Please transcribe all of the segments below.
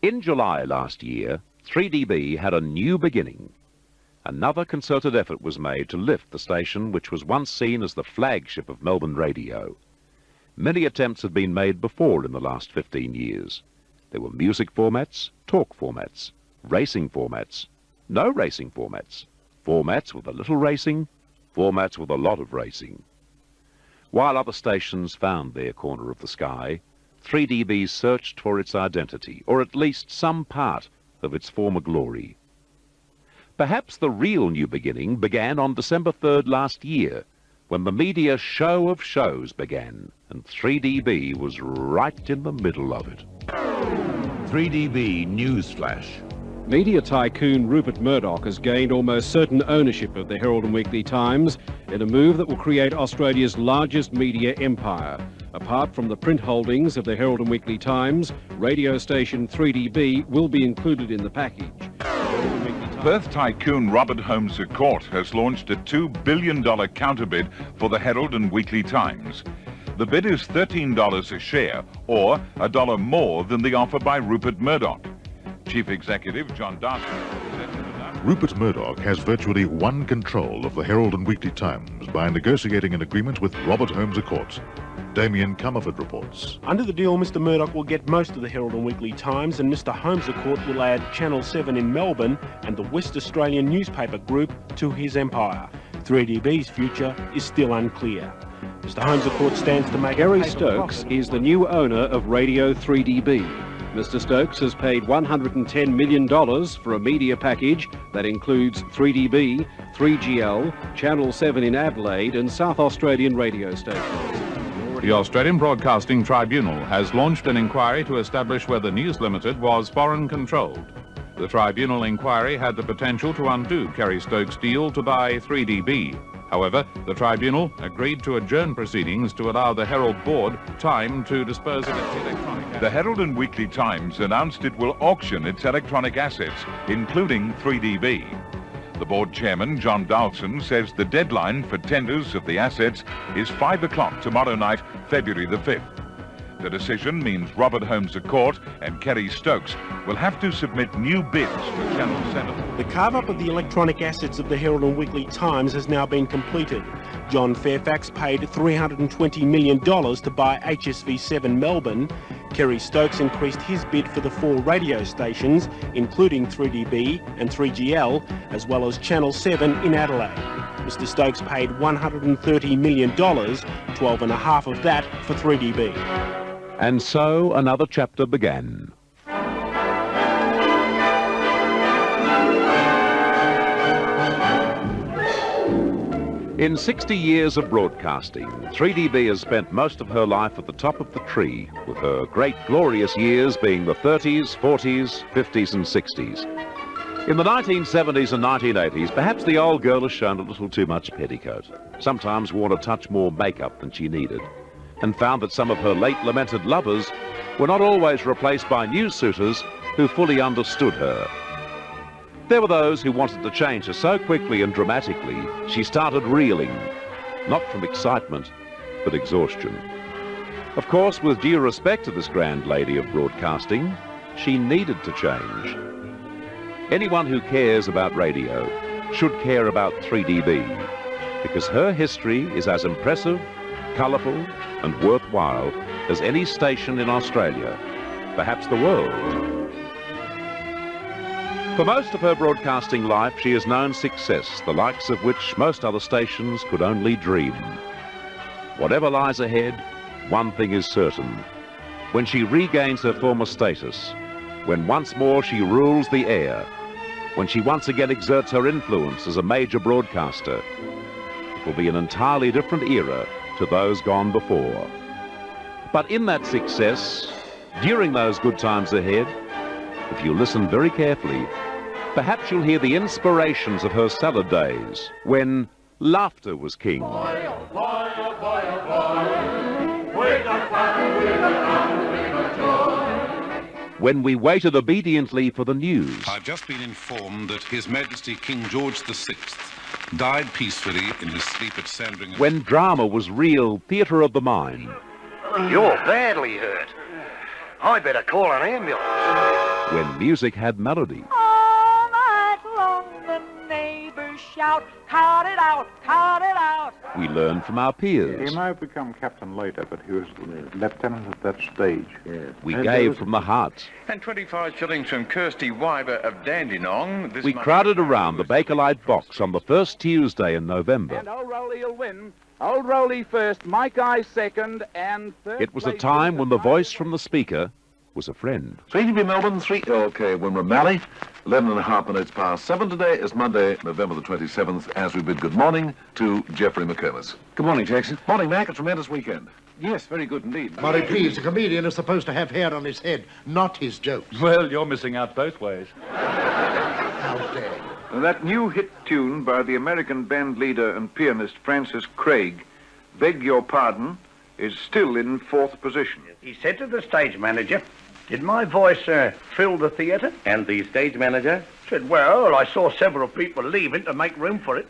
In July last year, 3DB had a new beginning. Another concerted effort was made to lift the station which was once seen as the flagship of Melbourne radio. Many attempts had been made before in the last 15 years. There were music formats, talk formats, racing formats, no racing formats, formats with a little racing, formats with a lot of racing. While other stations found their corner of the sky, 3DB searched for its identity, or at least some part of its former glory. Perhaps the real new beginning began on December 3rd last year, when the media show of shows began, and 3DB was right in the middle of it. 3DB Newsflash. Media tycoon Rupert Murdoch has gained almost certain ownership of the Herald and Weekly Times in a move that will create Australia's largest media empire. Apart from the print holdings of the Herald and Weekly Times, radio station 3DB will be included in the package. Perth tycoon Robert Holmes à Court has launched a $2 billion counterbid for the Herald and Weekly Times. The bid is $13 a share, or $1 more than the offer by Rupert Murdoch. Chief Executive John Dawson said to the Rupert Murdoch has virtually won control of the Herald and Weekly Times by negotiating an agreement with Robert Holmes à Court. Damien Comerford reports. Under the deal, Mr Murdoch will get most of the Herald and Weekly Times, and Mr Holmes à Court will add Channel 7 in Melbourne and the West Australian newspaper group to his empire. 3DB's future is still unclear. Mr Holmes à Court stands to make... Gary Stokes is the new owner of Radio 3DB. Mr Stokes has paid $110 million for a media package that includes 3DB, 3GL, Channel 7 in Adelaide and South Australian radio stations. The Australian Broadcasting Tribunal has launched an inquiry to establish whether News Limited was foreign-controlled. The tribunal inquiry had the potential to undo Kerry Stokes' deal to buy 3DB. However, the tribunal agreed to adjourn proceedings to allow the Herald Board time to dispose of its electronic assets. The Herald and Weekly Times announced it will auction its electronic assets, including 3DB. The board chairman, John Dawson, says the deadline for tenders of the assets is 5 o'clock tomorrow night, February the 5th. The decision means Robert Holmes à Court and Kerry Stokes will have to submit new bids for Channel 7. The carve-up of the electronic assets of the Herald and Weekly Times has now been completed. John Fairfax paid $320 million to buy HSV7 Melbourne. Kerry Stokes increased his bid for the 4 radio stations, including 3DB and 3GL, as well as Channel 7 in Adelaide. Mr Stokes paid $130 million, 12 and a half of that for 3DB. And so another chapter began. In 60 years of broadcasting, 3DB has spent most of her life at the top of the tree, with her great glorious years being the 30s, 40s, 50s and 60s. In the 1970s and 1980s, perhaps the old girl has shown a little too much petticoat, sometimes worn a touch more makeup than she needed, and found that some of her late lamented lovers were not always replaced by new suitors who fully understood her. There were those who wanted to change her so quickly and dramatically, she started reeling, not from excitement, but exhaustion. Of course, with due respect to this grand lady of broadcasting, she needed to change. Anyone who cares about radio should care about 3DB, because her history is as impressive, colourful and worthwhile as any station in Australia, perhaps the world. For most of her broadcasting life, she has known success, the likes of which most other stations could only dream. Whatever lies ahead, one thing is certain. When she regains her former status, when once more she rules the air, when she once again exerts her influence as a major broadcaster, it will be an entirely different era to those gone before. But in that success, during those good times ahead, if you listen very carefully, perhaps you'll hear the inspirations of her salad days, when laughter was king. Boy, oh boy, oh boy, oh boy, we got fun, we got joy. When we waited obediently for the news. I've just been informed that His Majesty King George VI died peacefully in his sleep at Sandringham. When drama was real theatre of the mind. You're badly hurt. I'd better call an ambulance. when music had melody. All night long the neighbors shout, cut it out, cut it out. We learned from our peers. He may have become captain later, but he was lieutenant at that stage. We gave from the heart. And 25 shillings from Kirsty Wyber of Dandenong. We crowded around the Bakelite box on the first Tuesday in November. And Old Rolly will win. Old Rolly first, Mike I second, and third. It was a time when the voice from the speaker was a friend. 3DB Melbourne, 3 OK, Winram Valley, 11.5 minutes past 7 today is Monday, November the 27th, as we bid good morning to Jeffrey McComas. Good morning, Jackson. Morning, Mac, a tremendous weekend. Yes, very good indeed. Murray, please, a comedian is supposed to have hair on his head, not his jokes. Well, you're missing out both ways. How dare you? That new hit tune by the American band leader and pianist Francis Craig, Beg Your Pardon, is still in 4th position. He said to the stage manager, did my voice fill the theatre? And the stage manager said, well, I saw several people leaving to make room for it.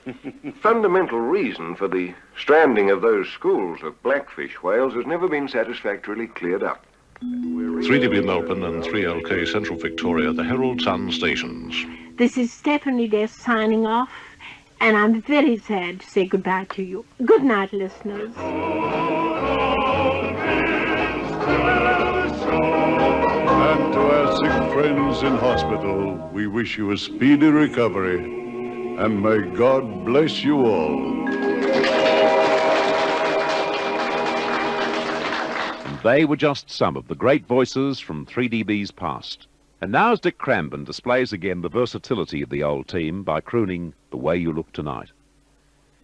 Fundamental reason for the stranding of those schools of blackfish whales has never been satisfactorily cleared up. 3DB Melbourne and 3LK Central Victoria, the Herald Sun stations. This is Stephanie Des signing off, and I'm very sad to say goodbye to you. Good night, listeners. And to our sick friends in hospital, we wish you a speedy recovery, and may God bless you all. And they were just some of the great voices from 3DB's past. And now as Dick Cranbourne displays again the versatility of the old team by crooning The Way You Look Tonight.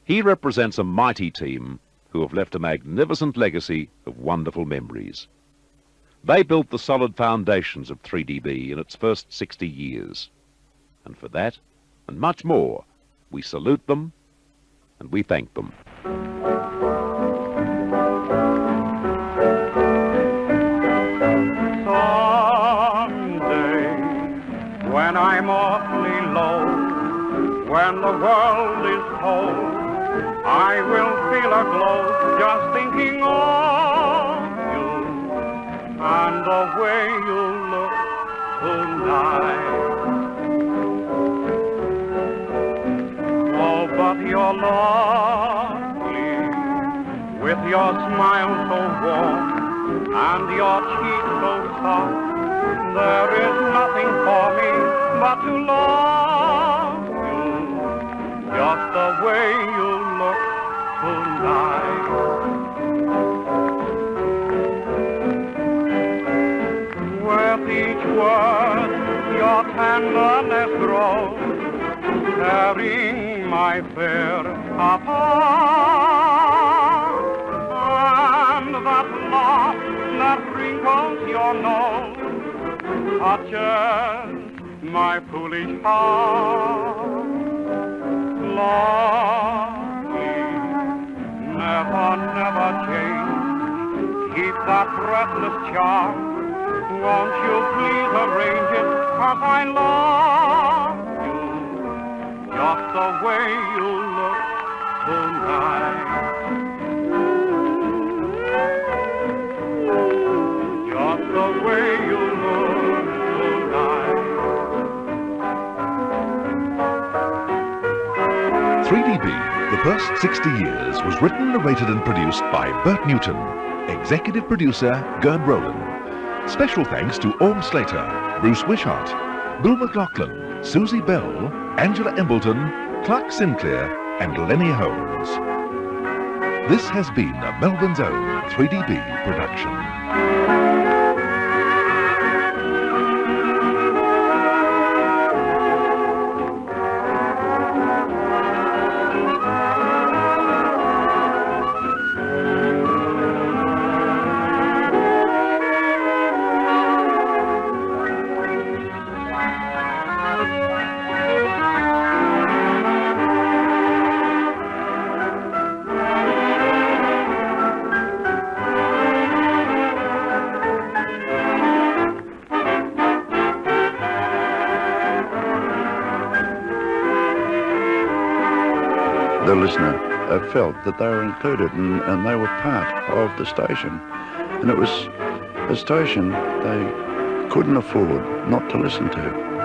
He represents a mighty team who have left a magnificent legacy of wonderful memories. They built the solid foundations of 3DB in its first 60 years. And for that, and much more, we salute them and we thank them. Someday, when I'm awfully low, when the world is cold, I will feel a glow just thinking of you and the way you look tonight. Oh, but you're lovely, with your smile so warm and your cheek so soft. There is nothing for me but to love you, just the way you look tonight. With each word, your tenderness grows, tearing my fear apart. And that laugh that wrinkles your nose touches my foolish heart. Lovely, never, never change. Keep that breathless charm. Won't you please arrange it, 'cause I love you, just the way you look tonight. Just the way you look tonight. 3DB, The First 60 Years, was written, narrated and produced by Bert Newton. Executive producer, Gerd Roehlen. Special thanks to Orm Slater, Bruce Wishart, Bill McLaughlin, Susie Bell, Angela Embleton, Clark Sinclair and Lenny Holmes. This has been a Melbourne's own 3DB production. The listener felt that they were included and they were part of the station. And it was a station they couldn't afford not to listen to.